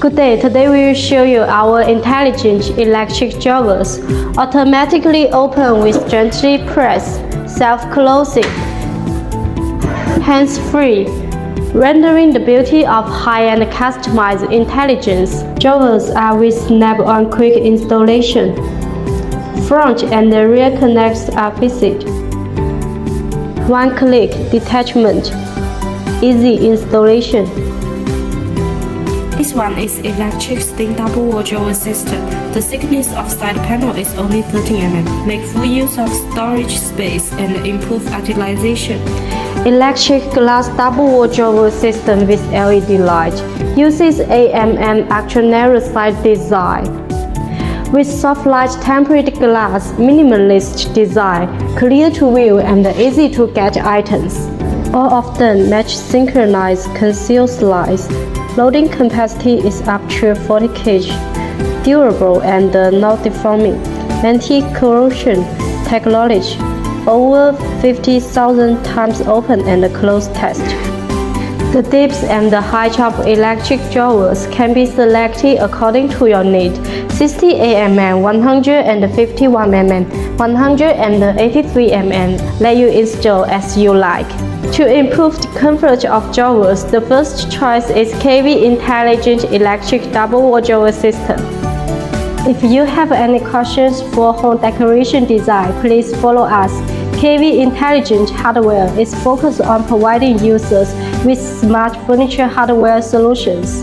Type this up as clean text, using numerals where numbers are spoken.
Good day, today we will show you our intelligent electric drawers. Automatically open with gently press, self-closing, hands-free, rendering the beauty of high-end customized intelligence. Drawers are with snap-on quick installation. Front and rear connects are fixed. One-click detachment, easy installation. This one is electric steam double wall drawer system. The thickness of side panel is only 13 mm. Make full use of storage space and improve utilization. Electric glass double wall drawer system with LED light. Uses AMM extra narrow side design. With soft light tempered glass, minimalist design, clear to view and easy to get items. All of them match synchronized conceal slides. Loading capacity is up to 40 kg. Durable and not deforming. Anti-corrosion technology. Over 50,000 times open and close test. The depth and the height of electric drawers can be selected according to your need. 60 mm, 151 mm, 183 mm. Let you install as you like. To improve the comfort of drawers, the first choice is KV Intelligent Electric Double Wall Drawer System. If you have any questions for home decoration design, please follow us. KV Intelligent Hardware is focused on providing users with smart furniture hardware solutions.